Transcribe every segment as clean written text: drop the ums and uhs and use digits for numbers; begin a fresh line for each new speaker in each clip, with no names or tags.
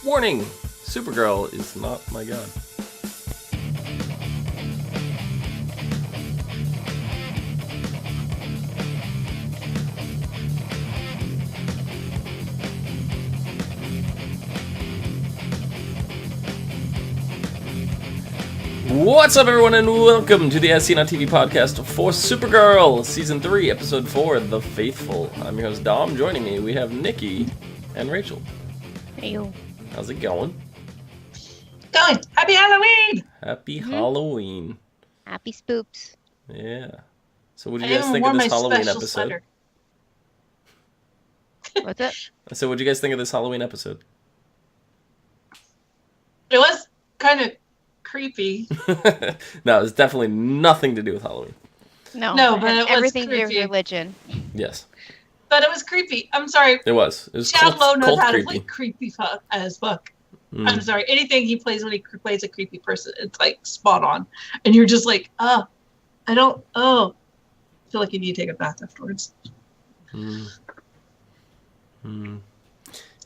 Warning! Supergirl is not my god. What's up, everyone, and welcome to the As Seen on TV podcast for Supergirl, Season 3, Episode 4, The Faithful. I'm your host, Dom. Joining me, we have Nikki and Rachel.
Hey.
How's it going?
Going. Happy Halloween!
Happy Halloween.
Happy spoops.
Yeah. So what did you guys think of this Halloween episode?
Sweater.
What's it?
So what did you guys think of this Halloween episode?
It was kind of creepy.
No, it's definitely nothing to do with Halloween.
No, but it was
everything to do
creepy.
with religion.
Yes.
But it was creepy. I'm sorry.
It was. It was
Chad Lowe knows how to
creepy.
play creepy as fuck. I'm sorry. Anything he plays when he plays a creepy person, it's like spot on. And you're just like, I feel like you need to take a bath afterwards.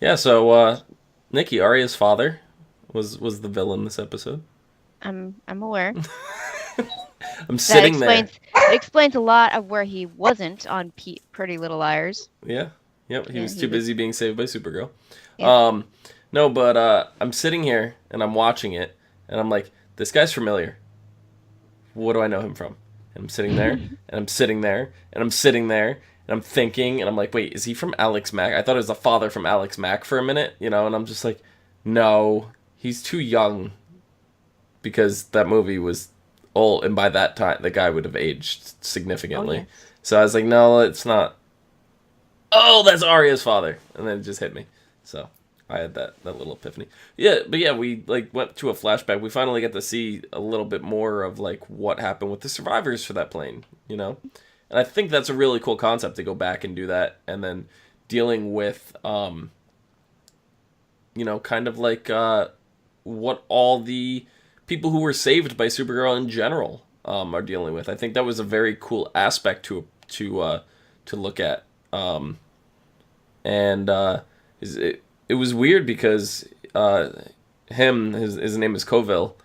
Yeah, so Nikki, Arya's father, was the villain this episode.
I'm aware.
I'm sitting there.
It explains a lot of where he wasn't on Pretty Little Liars.
Yeah. Yep, he was too busy being saved by Supergirl.
Yeah.
No, but I'm sitting here and I'm watching it and I'm like, this guy's familiar. What do I know him from? And I'm sitting there and I'm sitting there and I'm sitting there and I'm thinking and I'm like, wait, is he from Alex Mack? I thought it was the father from Alex Mack for a minute, and I'm just like, no, he's too young because that movie was old, and by that time the guy would have aged significantly.
Oh, yes.
So I was like, no, it's not. Oh, that's Arya's father. And then it just hit me. So I had that little epiphany. Yeah, but yeah, we went to a flashback. We finally get to see a little bit more of what happened with the survivors for that plane, And I think that's a really cool concept to go back and do that, and then dealing with kind of what all the people who were saved by Supergirl in general are dealing with. I think that was a very cool aspect to look at. It was weird because his name is Kal-El.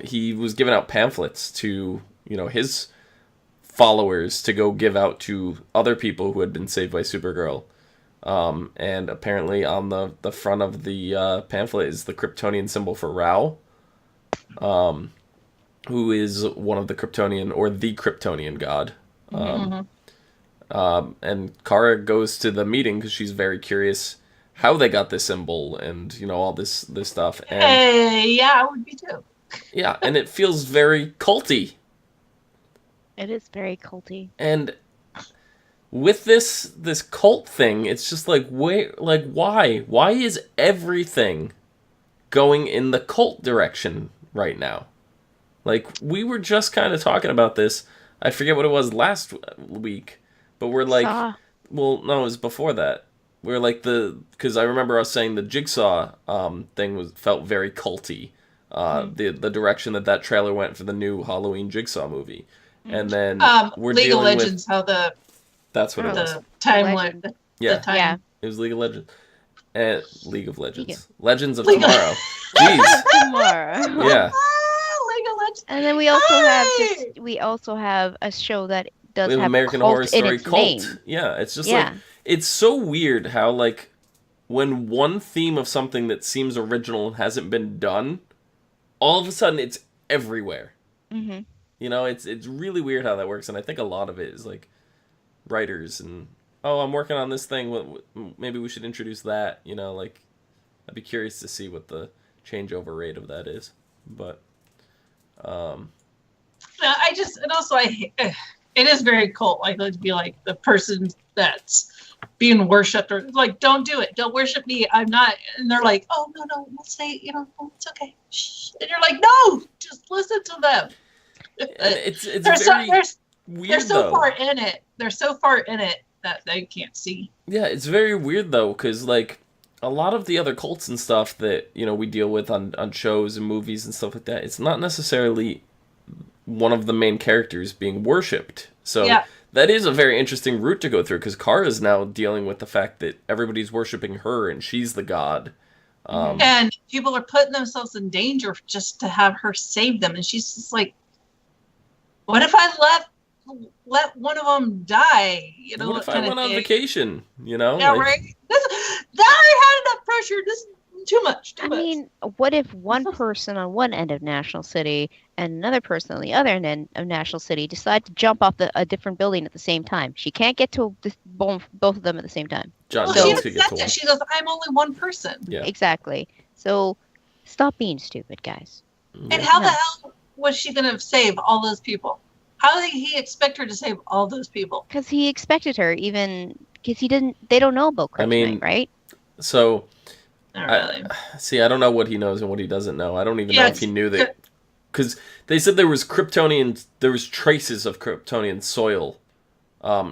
He was giving out pamphlets to his followers to go give out to other people who had been saved by Supergirl. And apparently on the front of the pamphlet is the Kryptonian symbol for Rao, who is one of the Kryptonian or the Kryptonian god. And Kara goes to the meeting because she's very curious how they got this symbol and all this stuff. And
yeah, I would be too.
Yeah, and it feels very culty.
It is very culty.
And with this cult thing, it's just why? Why is everything going in the cult direction right now? We were just kind of talking about this. I forget what it was last week, but we're well, no, it was before that. We're because I remember us saying the Jigsaw thing felt very culty. The direction that trailer went for the new Halloween Jigsaw movie. And then we're
League
dealing
of Legends,
with...
how
That's what it was.
the timeline.
Yeah. It was League of Legends. League of Legends. Legends of
League of-
Tomorrow. Jeez.
Tomorrow.
Yeah.
League of Legends.
And then we also have a show that does
We have
have
American
cult
Horror
in
Story
its
Cult.
name.
Yeah, it's just
Yeah.
it's so weird how when one theme of something that seems original and hasn't been done, all of a sudden it's everywhere.
Mm-hmm.
It's really weird how that works, and I think a lot of it is writers and I'm working on this thing. Maybe we should introduce that. I'd be curious to see what the changeover rate of that is. But
it is very cult. It'd be the person that's being worshipped, or don't do it, don't worship me, I'm not. And they're oh no, we'll say it's okay. Shh. And you're no, just listen to them.
It's weird.
They're so far in it. They're so far in it that they can't see.
Yeah, it's very weird though, because a lot of the other cults and stuff that we deal with on shows and movies and stuff like that, it's not necessarily one of the main characters being worshipped. So that is a very interesting route to go through, because Kara's now dealing with the fact that everybody's worshiping her and she's the god.
And people are putting themselves in danger just to have her save them. And she's just like, what if I let one of them die? You know,
what if I went on vacation? You know?
Yeah, right? I had enough pressure. This is too much.
I mean, what if one person on one end of National City and another person on the other end of National City decide to jump off a different building at the same time? She can't get to both of them at the same time.
Well, she even said that. She goes, I'm only one person.
Yeah.
Exactly. So stop being stupid, guys.
And how the hell was she going to save all those people? How did he expect her to save all those people?
Because he expected her, even because they don't know about kryptonite, right?
So...
Not really.
I don't know what he knows and what he doesn't know. I don't even know if he knew that, because they said there was traces of Kryptonian soil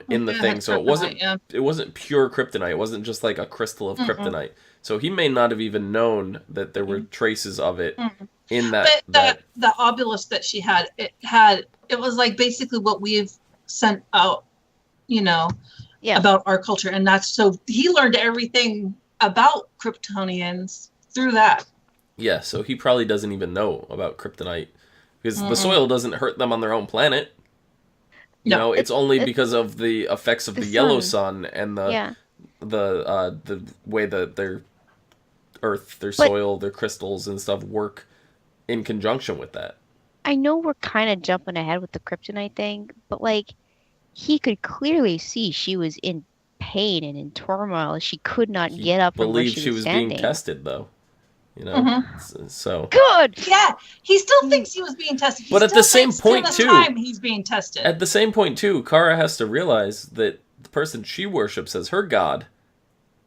in the thing, so it wasn't pure kryptonite. It wasn't just like a crystal of kryptonite. So he may not have even known that there were traces of it in that. But
the obelisk that she had, it was like basically what we've sent out, about our culture, and that's so he learned everything about Kryptonians through that.
Yeah, so he probably doesn't even know about kryptonite, because the soil doesn't hurt them on their own planet. You know, it's only because of the effects of the yellow sun and the way that their earth, their soil, their crystals and stuff work in conjunction with that.
I know we're kind of jumping ahead with the kryptonite thing, but like he could clearly see she was in pain and in turmoil. She could not get up from where she was standing.
Being tested, though. So
good.
Yeah, he still thinks he was being tested.
But at the same point, too,
he's being tested.
At the same point, too, Kara has to realize that the person she worships as her god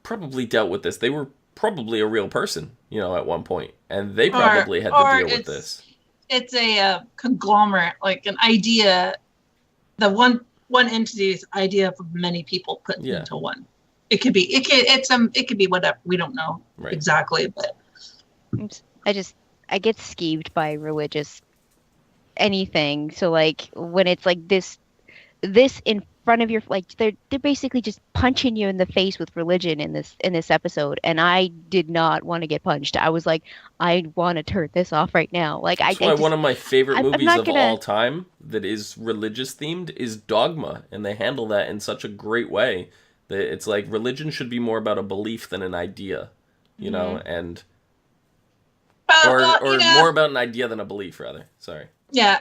probably dealt with this. They were probably a real person, at one point, and they probably had to deal with this. It's
a conglomerate, like an idea. The one entity's idea of many people put into one. It could be whatever. We don't know exactly, but
I get skeeved by religious anything. So like when it's like this in front of your, like they're basically just punching you in the face with religion in this episode, and I did not want to get punched. I was like, I want to turn this off right now. Like
That's why one of my favorite movies of all time that is religious themed is Dogma, and they handle that in such a great way that it's like religion should be more about a belief than an idea, and or more about an idea than a belief, rather. Sorry.
Yeah.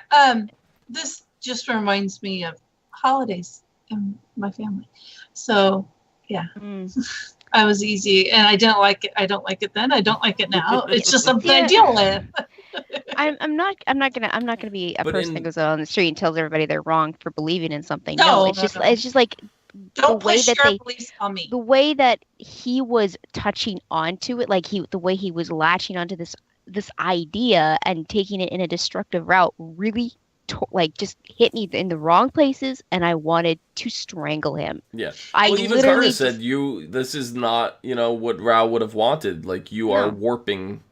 This just reminds me of holidays in my family. So, yeah. I was easy, and I didn't like it. I don't like it then. I don't like it now. It's just something I deal with.
I'm not gonna be a person that goes out on the street and tells everybody they're wrong for believing in something.
No,
it's just like
don't push your beliefs on me.
The way that he was touching onto it, like the way he was latching onto this idea and taking it in a destructive route, really just hit me in the wrong places, and I wanted to strangle him.
Yeah. Even Kara said, this is not, what Rao would have wanted. Like, you are warping,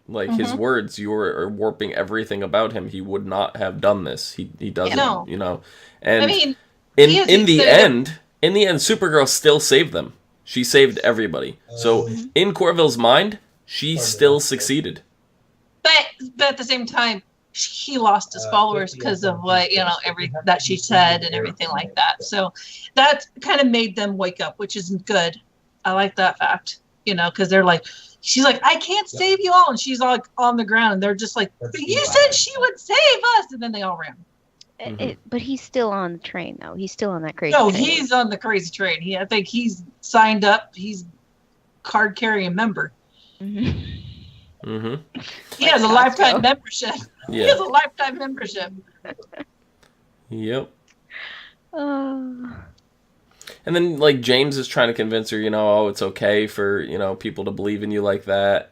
his words. You are warping everything about him. He would not have done this. He doesn't, And
I mean,
in the end, Supergirl still saved them. She saved everybody. So, in Corville's mind, she still succeeded.
But at the same time, he lost his followers because of what everything that she said and everything like that. So that kind of made them wake up, which isn't good. I like that fact, because they're like, she's like, I can't save you all, and she's like on the ground, and they're just like, you said she would save us, and then they all ran.
But he's still on the train, though. He's still on that crazy.
No,
train.
He's on the crazy train. I think he's signed up. He's card carrying member. He has a lifetime membership. Yeah. He has a lifetime membership.
Yep. And then, James is trying to convince her, it's okay for, people to believe in you like that.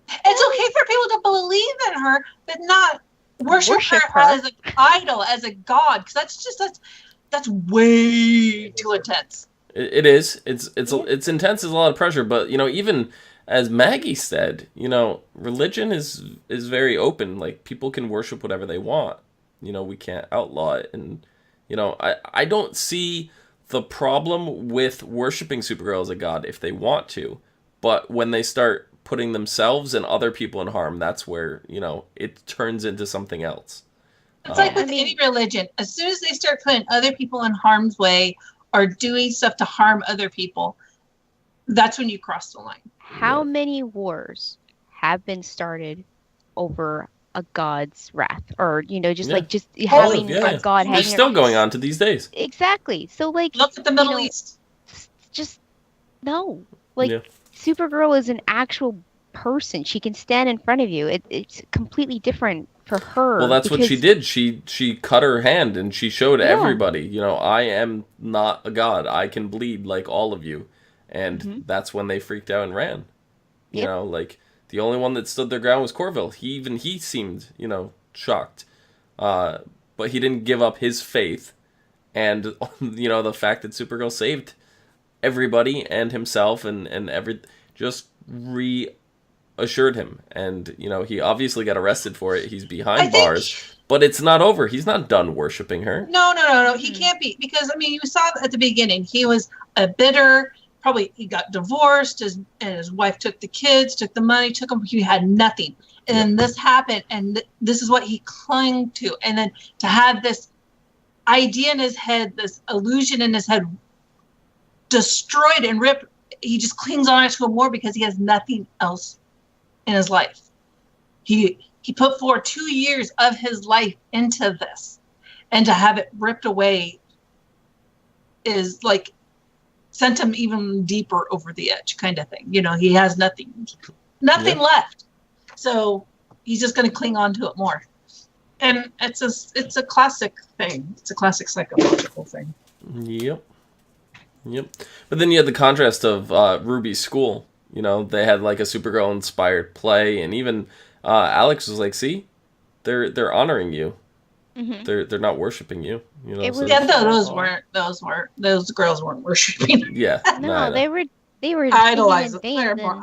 It's okay for people to believe in her, but not worship her as an idol, as a god, because that's way too intense.
It is. It's intense. There's a lot of pressure, but, even as Maggie said, religion is very open. Like, people can worship whatever they want. We can't outlaw it. And, You know, I don't see the problem with worshiping Supergirl as a god if they want to, but when they start putting themselves and other people in harm, that's where, you know, it turns into something else.
It's like with any religion. As soon as they start putting other people in harm's way or doing stuff to harm other people, that's when you cross the line.
How many wars have been started over a god's wrath, or just having a god hanging?
They're still going on to these days.
Exactly. So like,
look at the Middle East.
Just no. Like, Supergirl is an actual person. She can stand in front of you. It's completely different for her.
Well, that's what she did. She cut her hand and she showed everybody, you know, I am not a god. I can bleed like all of you. And that's when they freaked out and ran. You know, like, the only one that stood their ground was Corville. He seemed, you know, shocked. But he didn't give up his faith. And, you know, the fact that Supergirl saved everybody and himself and just reassured him. And, you know, he obviously got arrested for it. He's behind bars. But it's not over. He's not done worshiping her.
No. He can't be. Because, I mean, you saw at the beginning, he was a bitter... Probably he got divorced, and his wife took the kids, took the money, took him. He had nothing, and then this happened, and this is what he clung to. And then to have this idea in his head, this illusion in his head, destroyed and ripped, he just clings on to it more because he has nothing else in his life. He put forward 2 years of his life into this, and to have it ripped away is like. Sent him even deeper over the edge, kind of thing. You know, he has nothing left, so he's just going to cling on to it more. And it's a classic thing. It's a classic psychological thing.
Yep. But then you had the contrast of Ruby's school. You know, they had like a Supergirl inspired play, and even Alex was like, "See, they're honoring you. They're not worshiping you." You know,
those girls weren't worshiping.
Yeah,
no, they were
idolizing. They're more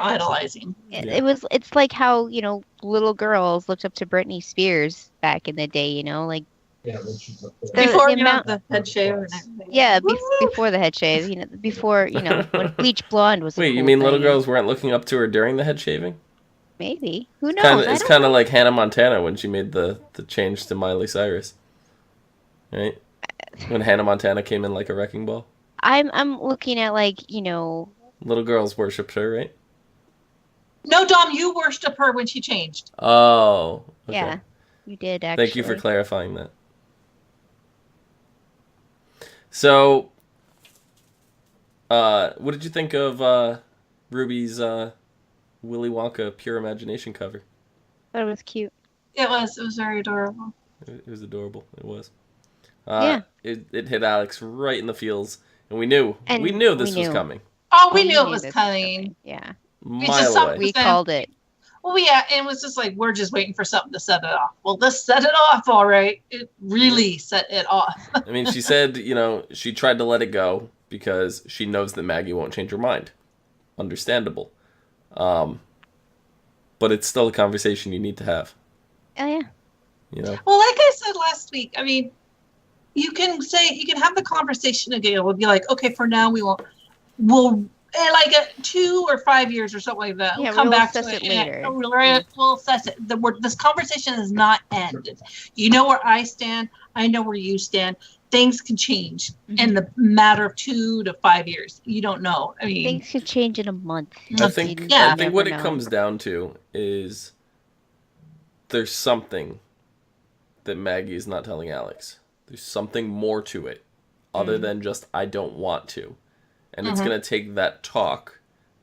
idolizing.
It's like how, you know, little girls looked up to Britney Spears back in the day. You know, like
before the head shave and everything.
Yeah, before the head shave. You know, before when bleach blonde was.
Wait, you mean little girls weren't looking up to her during the head shaving?
Maybe. Who knows?
It's kind of like Hannah Montana when she made the change to Miley Cyrus. Right? When Hannah Montana came in like a wrecking ball.
I'm looking at, like, you know...
Little girls worshipped her, right?
No, Dom, you worshipped her when she changed.
Oh. Okay.
Yeah, you did, actually.
Thank you for clarifying that. So, what did you think of Ruby's... Willy Wonka Pure Imagination cover?
I thought it was cute.
It was very adorable.
It was adorable. It was.
Yeah.
It hit Alex right in the feels, and we knew this was coming.
Oh, we knew it was coming.
Yeah.
Mile away.
We called it.
Well, yeah, and it was just like, we're just waiting for something to set it off. Well, this set it off, all right. It really set it off.
I mean, she said, you know, she tried to let it go because she knows that Maggie won't change her mind. Understandable. But it's still a conversation you need to have.
Oh, yeah.
You know?
Well, like I said last week, I mean, you can have the conversation again. We'll be like, okay, for now we'll like 2 or 5 years or something like that.
Yeah,
we'll come back
to
it
later.
We'll assess it. This conversation is not ended. You know where I stand. I know where you stand. Things can change in the matter of 2 to 5 years. You don't know. I mean,
things could change in a month.
I think what it comes down to is there's something that Maggie is not telling Alex. There's something more to it other than just, I don't want to. And it's going to take that talk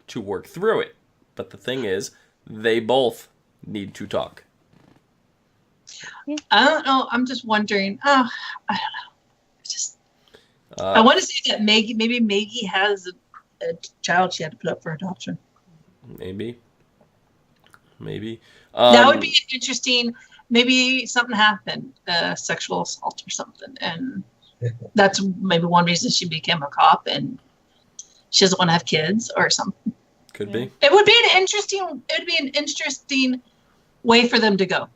to work through it. But the thing is, they both need to talk.
I don't know. I'm just wondering. I don't know. I want to say that maybe Maggie has a child she had to put up for adoption.
Maybe.
That would be an interesting. Maybe something happened, sexual assault or something, and that's maybe one reason she became a cop, and she doesn't want to have kids or something.
Could be.
It would be an interesting way for them to go.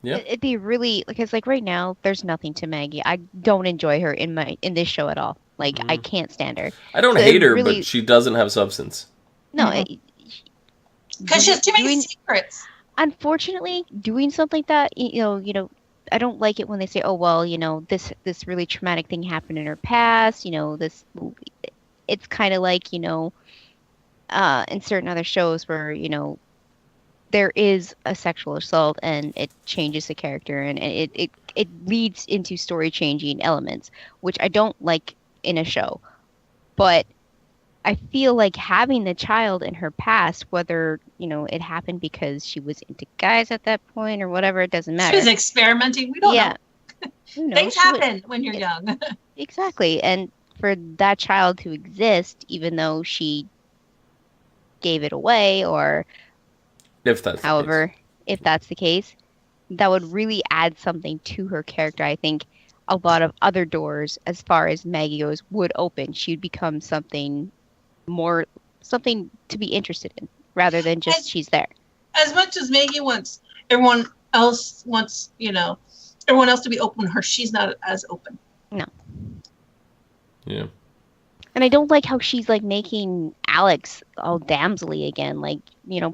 Yeah.
It'd be really because like right now there's nothing to Maggie. I don't enjoy her in this show at all. Like I can't stand her.
I don't
So
hate
it
her,
really
but she doesn't have substance.
no.
Because she has too many
doing
secrets.
unfortunately doing something like that. I don't like it when they say, oh well, this really traumatic thing happened in her past. It's kind of like in certain other shows where there is a sexual assault and it changes the character and it leads into story changing elements, which I don't like in a show. But I feel like having the child in her past, whether, it happened because she was into guys at that point or whatever, it doesn't
She was
matter.
experimenting. We don't know.
Who knows?
Things happen when you're young.
Exactly. And for that child to exist, even though she gave it away or
If that's
however, if that's the case, that would really add something to her character. I think a lot of other doors, as far as Maggie goes, would open. She'd become something to be interested in, rather than just she's there.
As much as Maggie wants everyone else everyone else to be open, she's not as open.
No.
Yeah.
And I don't like how she's like making Alex all damselly again, like,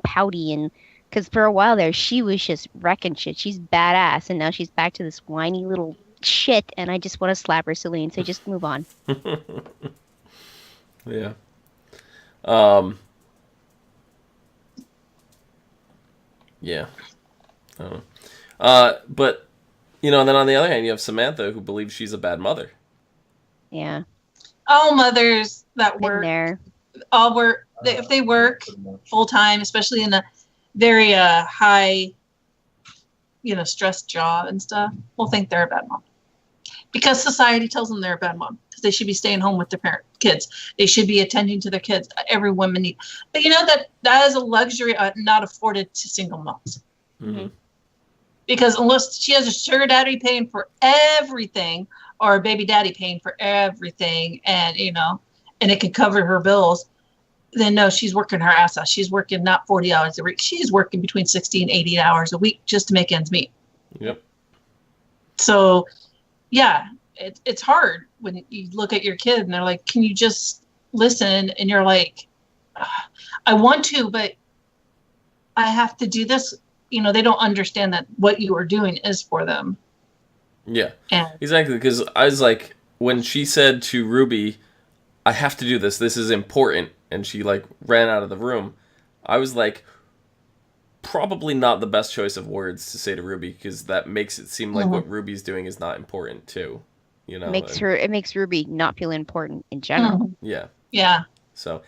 pouty, and because for a while there she was just wrecking shit. She's badass, and now she's back to this whiny little shit, and I just want to slap her, Celine. So just move on.
Yeah. Yeah. I don't know. But then on the other hand, you have Samantha, who believes she's a bad mother.
Yeah.
All mothers that
Been
work,
there.
if they work full time, especially in a very high, stress job and stuff, will think they're a bad mom. Because society tells them they're a bad mom. Because they should be staying home with their kids. They should be attending to their kids. Every woman needs. But that is a luxury not afforded to single moms.
Mm-hmm.
Because unless she has a sugar daddy paying for everything, or a baby daddy paying for everything, and and it can cover her bills, then no, she's working her ass off. She's working not 40 hours a week. She's working between 60 and 80 hours a week just to make ends meet.
Yep.
So, yeah, it's hard when you look at your kid and they're like, can you just listen? And you're like, I want to, but I have to do this. They don't understand that what you are doing is for them.
Yeah, exactly. Because I was like, when she said to Ruby, I have to do this. This is important. And she ran out of the room. I was like, probably not the best choice of words to say to Ruby, because that makes it seem like what Ruby's doing is not important too. It
makes Ruby not feel important in general.
Yeah.
Yeah.
So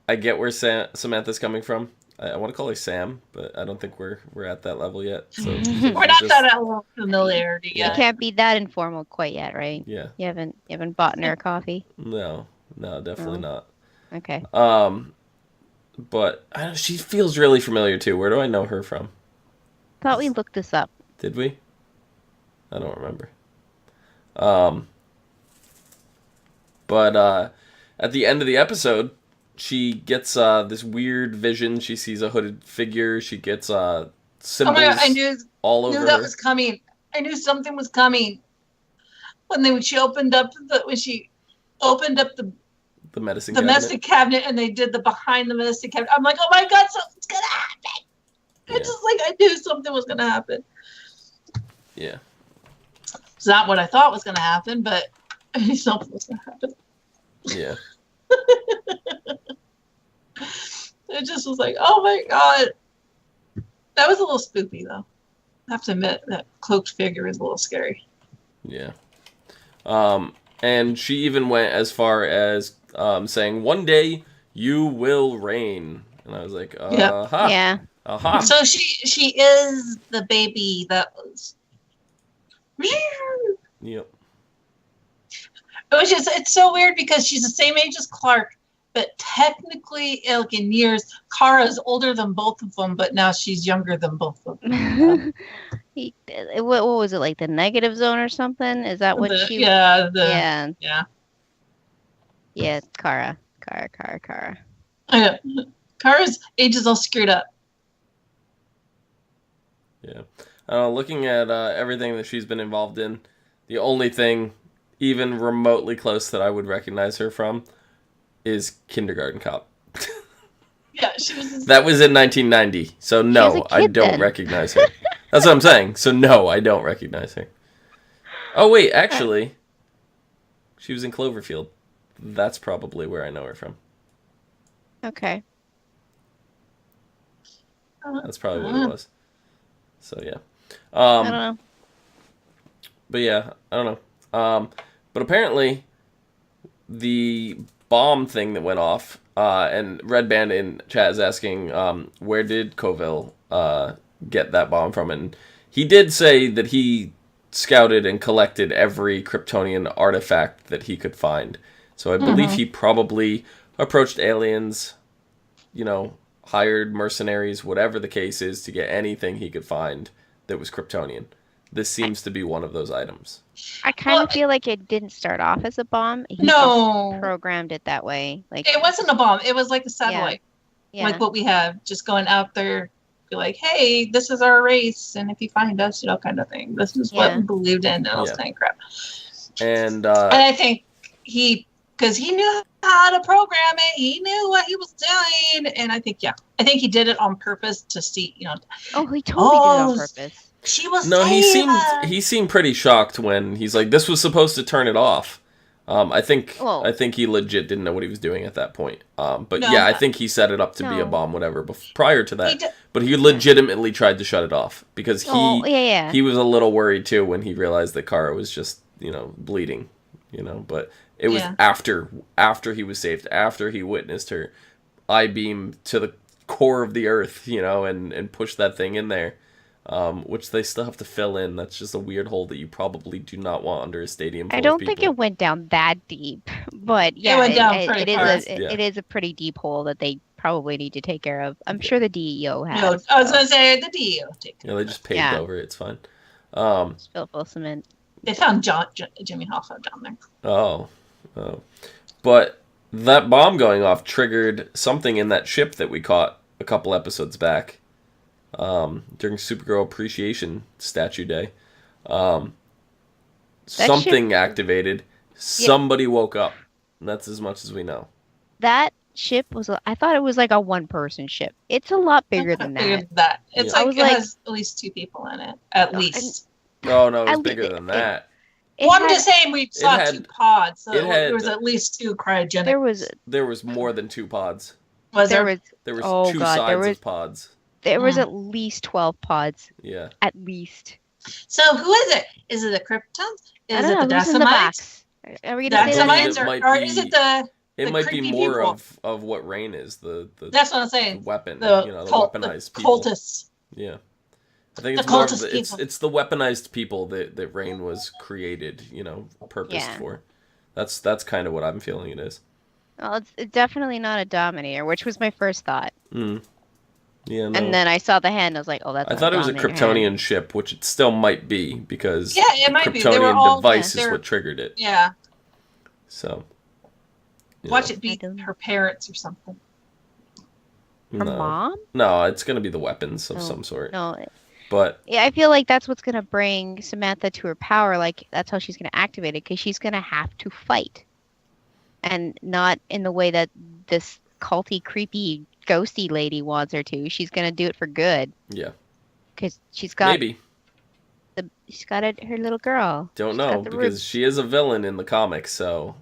I get where Samantha's coming from. I want to call her Sam, but I don't think we're at that level yet. So
we're not that level of familiarity yet.
You can't be that informal quite yet, right?
Yeah.
You haven't bought her a coffee?
No, definitely not.
Okay.
But I don't know, she feels really familiar too. Where do I know her from?
Thought we looked this up.
Did we? I don't remember. But at the end of the episode, she gets this weird vision. She sees a hooded figure. She gets symbols
oh my God, I knew that
her.
was coming. I knew something was coming when she opened up the medicine cabinet and they did the behind the medicine cabinet. I'm like, oh my God, something's gonna happen. Yeah. It's just like I knew something was gonna happen.
Yeah.
It's not what I thought was gonna happen, but I knew something was gonna happen.
Yeah.
It just was like, oh my God. That was a little spoopy though. I have to admit that cloaked figure is a little scary.
Yeah. And she even went as far as saying, one day you will reign. And I was like, uh-huh.
Yeah.
Uh-huh.
So she is the baby that was...
Yep.
It's so weird because she's the same age as Clark, but technically, in years, Kara's older than both of them, but now she's younger than both of them.
What was it, like the negative zone or something? Is that what she...
Yeah.
Yeah, Kara.
Kara's age is all screwed up.
Yeah. Looking at everything that she's been involved in, the only thing even remotely close that I would recognize her from is Kindergarten Cop.
Yeah, she was.
That was in 1990, so
was a
no,
kid
I don't
then.
recognize her. That's what I'm saying. So no, I don't recognize her. Oh wait, actually, she was in Cloverfield. That's probably where I know her from.
Okay.
That's probably what it was. So yeah.
I don't know.
But yeah, I don't know. But apparently, the bomb thing that went off, and Red Band in chat is asking, where did Kal-El get that bomb from? And he did say that he scouted and collected every Kryptonian artifact that he could find. So I believe he probably approached aliens, hired mercenaries, whatever the case is, to get anything he could find that was Kryptonian. This seems to be one of those items.
I kind of feel like it didn't start off as a bomb. He
No.
just programmed it that way. Like
It wasn't a bomb. It was like a satellite,
yeah.
like what we have, just going out there, be like, hey, this is our race, and if you find us, kind of thing. This is what we believed in, and all this kind of crap.
And
I think because he knew how to program it, he knew what he was doing, and I think he did it on purpose to see,
Oh, he totally did it on purpose.
She was.
No, he seemed pretty shocked when he's like, "This was supposed to turn it off." I think he legit didn't know what he was doing at that point. I think he set it up to be a bomb, whatever. Prior to that, but he legitimately tried to shut it off because he was a little worried too when he realized that Kara was just bleeding, But it was after he was saved, after he witnessed her I-beam to the core of the earth, and push that thing in there. Which they still have to fill in. That's just a weird hole that you probably do not want under a stadium full
I don't
of people.
think it went down that deep, but
it went down
it is a pretty deep hole that they probably need to take care of. I'm sure the DEO has.
No, I was going to say the DEO.
They just paved over it. It's fine.
Spill full cement.
They found Jimmy Hoffa down there.
Oh. But that bomb going off triggered something in that ship that we caught a couple episodes back. During Supergirl Appreciation Statue Day. Something activated. Somebody woke up. And that's as much as we know.
That ship I thought it was like a one-person ship. It's a lot bigger than that.
It's like it has at least 2 people in it. At least.
Oh, no, it's bigger than that.
I'm just saying we saw 2 pods, so there was at least 2 cryogenic.
There was more than 2 pods.
There was
2 sides of pods.
There was at least 12 pods.
Yeah.
At least.
So who is it? Is it the Kryptons? Is it the Decimites?
Are we going to say
Decimites, or is it the
It might be more of what Rain is.
That's what I'm saying.
The weapon.
The
weaponized people.
Cultists.
Yeah. I think it's more of it's the weaponized people that Rain was created, purposed for. That's kind of what I'm feeling it is.
Well, it's definitely not a Dominator, which was my first thought.
Yeah, no.
And then I saw the hand, I was like, oh, that's
I thought it was a Kryptonian ship, which it still might be, because
it might be.
Kryptonian device is what triggered it.
Yeah.
So.
Watch it be her parents or something.
Her mom?
No, it's going to be the weapons of some sort.
No.
But
yeah, I feel like that's what's going to bring Samantha to her power. Like, that's how she's going to activate it, because she's going to have to fight. And not in the way that this culty, creepy, ghosty lady wants her to. She's going to do it for good.
Yeah.
Because she's got...
Maybe.
She's got her little girl.
Don't know, because she is a villain in the comics, so,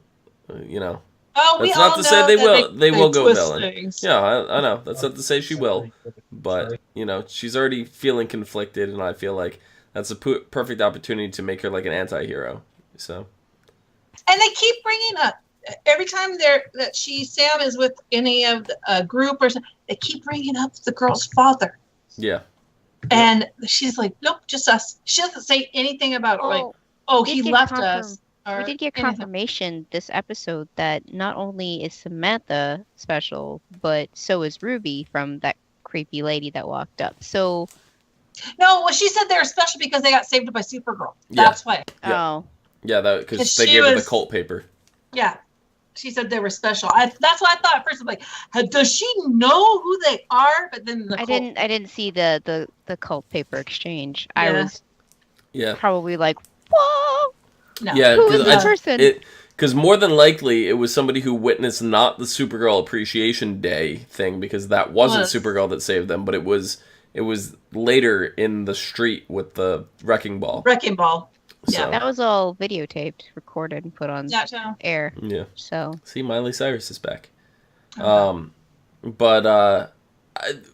Oh,
that's not to say they will go villain. Things. Yeah, I know. That's not to say she will. But, she's already feeling conflicted, and I feel like that's a perfect opportunity to make her like an anti-hero. So.
And they keep bringing up, every time Sam is with any of a group or something, they keep bringing up the girl's father.
Yeah.
And she's like, nope, just us. She doesn't say anything about he left us.
We did get confirmation this episode that not only is Samantha special, but so is Ruby from that creepy lady that walked up. So.
No, well, she said they were special because they got saved by Supergirl. That's why.
Yeah. Oh. Yeah, because they gave her the cult paper.
Yeah. she said they were special. That's what I thought at first. I'm like, does she know who they are? But then
I didn't see the cult paper exchange. I
Yeah.
was
Yeah.
probably like, whoa,
No.
Yeah,
who is this person?
Because more than likely, it was somebody who witnessed not the Supergirl Appreciation Day thing, because that wasn't Supergirl that saved them, but it was later in the street with the wrecking ball.
Wrecking Ball.
So,
That was all videotaped, recorded, and put on
Yeah, so.
air.
yeah.
So
See, Miley Cyrus is back.
Okay.
But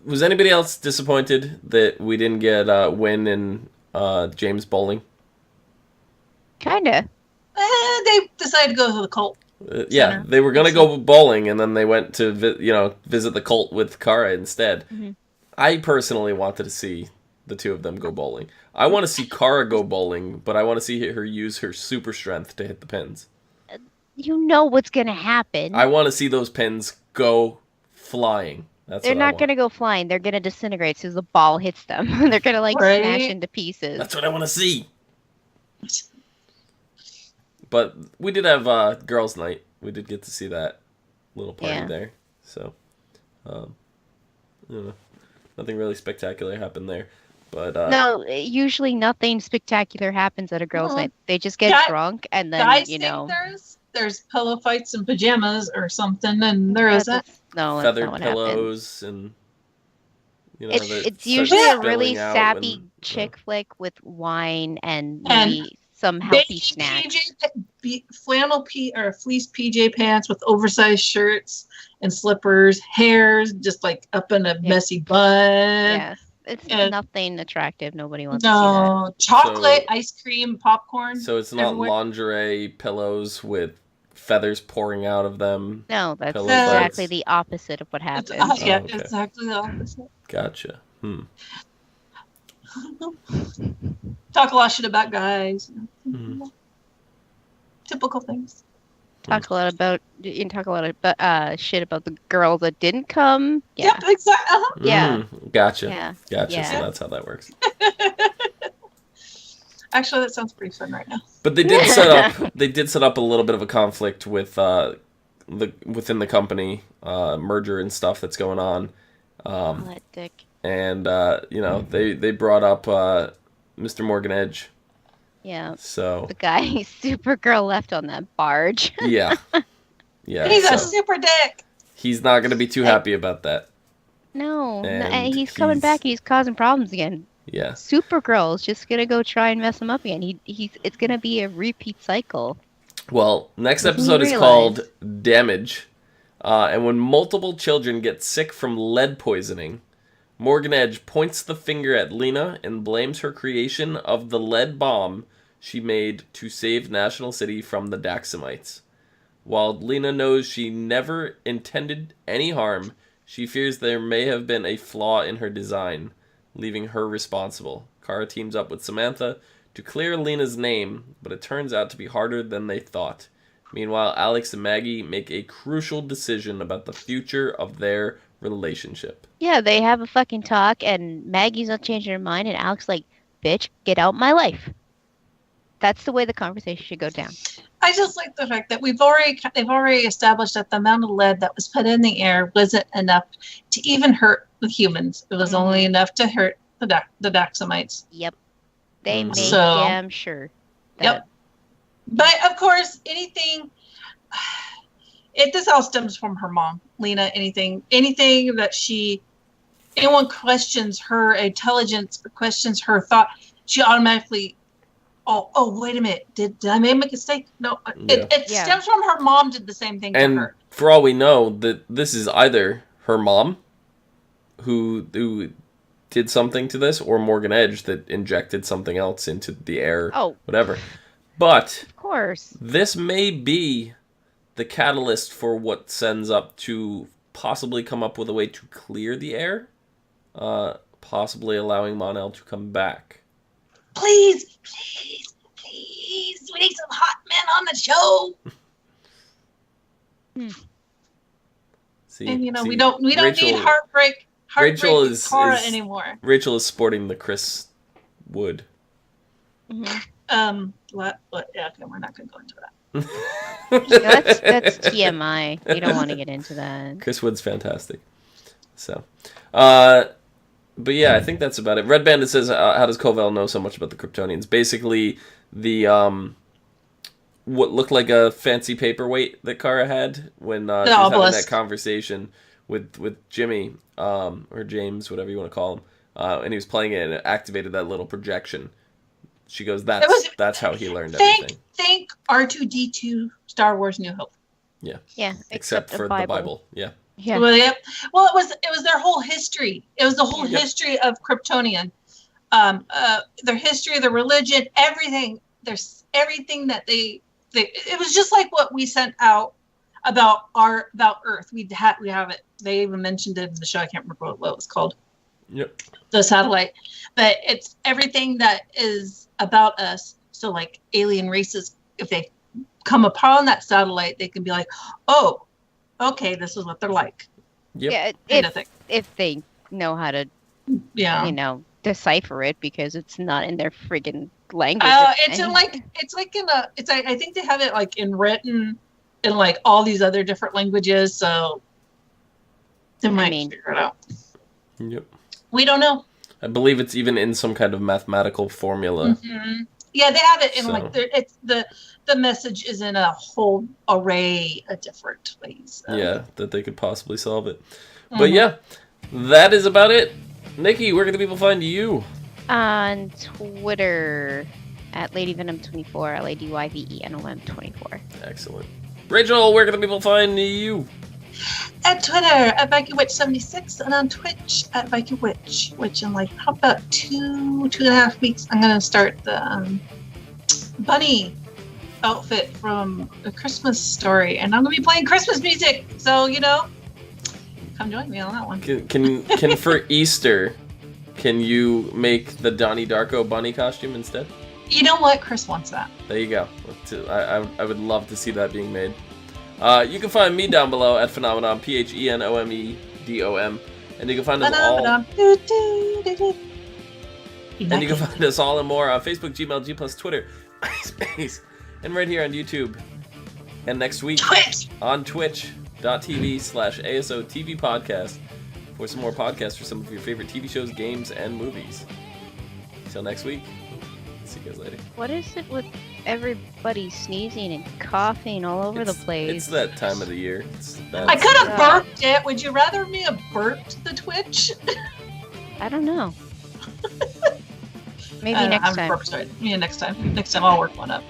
was anybody else disappointed that we didn't get Wynn and James bowling?
kinda.
They decided to go to the cult.
Yeah,
Center.
they were gonna go bowling, and then they went to visit the cult with Kara instead.
Mm-hmm.
I personally wanted to see the two of them go bowling. I want to see Kara go bowling, but I want to see her use her super strength to hit the pins.
You know what's gonna happen.
I want to see those pins go flying.
They're not gonna go flying. They're gonna disintegrate as soon as the ball hits them. They're gonna
Right.
smash into pieces.
That's what I want to see. But we did have girls' night. We did get to see that little party there. So, I don't know. Nothing really spectacular happened there. But
No, usually nothing spectacular happens at a girls' night. They just get drunk and then
Guys think there's pillow fights and pajamas or something, and there isn't.
No, that's
feathered
not what
pillows and
it's usually a really sappy chick flick with wine and maybe some healthy snacks.
Flannel or fleece PJ pants with oversized shirts and slippers, hairs just like up in a messy bun.
Yes. It's nothing attractive. Nobody wants to see that.
No, chocolate, ice cream, popcorn.
So it's not
everywhere.
lingerie pillows with feathers pouring out of them.
No, that's
pillow
exactly
fights.
the opposite of what happens.
Yeah,
okay.
exactly the opposite.
Gotcha.
Talk a lot of shit about guys.
Mhm.
Typical things.
Talk a lot about shit about the girls that didn't come. Yeah.
Yep, exactly.
Yeah.
Gotcha.
Yeah.
Gotcha.
Yeah.
So that's how that works.
Actually, that sounds pretty fun right now.
But they did set up a little bit of a conflict with within the company merger and stuff that's going on.
That dick.
And they brought up Mr. Morgan Edge.
Yeah.
So
The guy Supergirl left on that barge.
yeah.
He's a super dick.
He's not going to be too happy about that.
No,
And
he's coming back. He's causing problems again.
Yeah.
Supergirl is just gonna go try and mess him up again. It's gonna be a repeat cycle.
Well, next episode is called Damage. And when multiple children get sick from lead poisoning, Morgan Edge points the finger at Lena and blames her creation of the lead bomb she made to save National City from the Daxamites. While Lena knows she never intended any harm, she fears there may have been a flaw in her design, leaving her responsible. Kara teams up with Samantha to clear Lena's name, but it turns out to be harder than they thought. Meanwhile, Alex and Maggie make a crucial decision about the future of their relationship.
Yeah, they have a fucking talk, and Maggie's not changing her mind, and Alex like, bitch, get out my life. That's the way the conversation should go down.
I just like the fact that they've already established that the amount of lead that was put in the air wasn't enough to even hurt the humans. It was only enough to hurt the Daxamites.
Yep. They made
So-
damn sure.
Yep. But of course, this all stems from her mom, Lena. Anything that anyone questions her intelligence or questions her thought, she automatically, oh, wait a minute, did I make a mistake? No, it stems from her mom did the same thing to
And
her.
for all we know, that this is either her mom who did something to this, or Morgan Edge that injected something else into the air.
Oh.
Whatever. But
Of course.
this may be the catalyst for what sends up to possibly come up with a way to clear the air, possibly allowing Mon-El to come back.
Please, we need some hot men on the show.
See,
And we don't need heartbreak Kara anymore.
Rachel is sporting the Chris Wood.
Mm-hmm.
What? Yeah, okay, we're not going to go into that.
That's TMI. You don't want to get into that.
Chris Wood's fantastic. So, but yeah, I think that's about it. Red Bandit says, how does Kal-El know so much about the Kryptonians? Basically, the what looked like a fancy paperweight that Kara had when she was having that conversation with Jimmy, or James, whatever you want to call him, and he was playing it, and it activated that little projection. She goes, that's how he learned everything.
Thank R2-D2 Star Wars New Hope.
Yeah.
Yeah.
Except for the Bible. Yeah.
Yeah.
Well, it was their whole history. It was the whole history of Kryptonian. Their history, their religion, everything. There's everything that they it was just like what we sent out about Earth. We have it. They even mentioned it in the show. I can't remember what it was called.
Yep.
The satellite. But it's everything that is about us. So like alien races, if they come upon that satellite, they can be like, oh, okay, this is what they're like.
Yep.
Yeah, if they know how to, decipher it, because it's not in their friggin' language.
I think they have it like in written in like all these other different languages, so they might figure it out.
Yep.
We don't know.
I believe it's even in some kind of mathematical formula.
Mm-hmm. Yeah, they have it in it's the message is in a whole array of different ways.
Yeah, that they could possibly solve it. Mm-hmm. But yeah, that is about it. Nikki, where can the people find you?
On Twitter at LadyVenom24, LadyVenom24.
Excellent. Rachel, where can the people find you?
At Twitter at VikingWitch76 and on Twitch at VikingWitch, which in like how about 2.5 weeks I'm gonna start the bunny outfit from A Christmas Story, and I'm gonna be playing Christmas music, so come join me on that one.
Can for Easter, can you make the Donnie Darko bunny costume instead?
You know what? Chris wants that.
There you go. I would love to see that being made. You can find me down below at Phenomenon, PHENOMEDOM, and you can find us all. And you can find us all and more on Facebook, Gmail, G+, Twitter, MySpace, and right here on YouTube. And next week on Twitch.tv/ASO TV Podcast for some more podcasts for some of your favorite TV shows, games, and movies. Until next week. See you guys later.
What is it with everybody sneezing and coughing all over the place?
It's that time of the year.
I could have burped it. Would you rather me have burped the Twitch?
I don't know. Maybe next time.
Yeah, next time. Next time I'll work one up.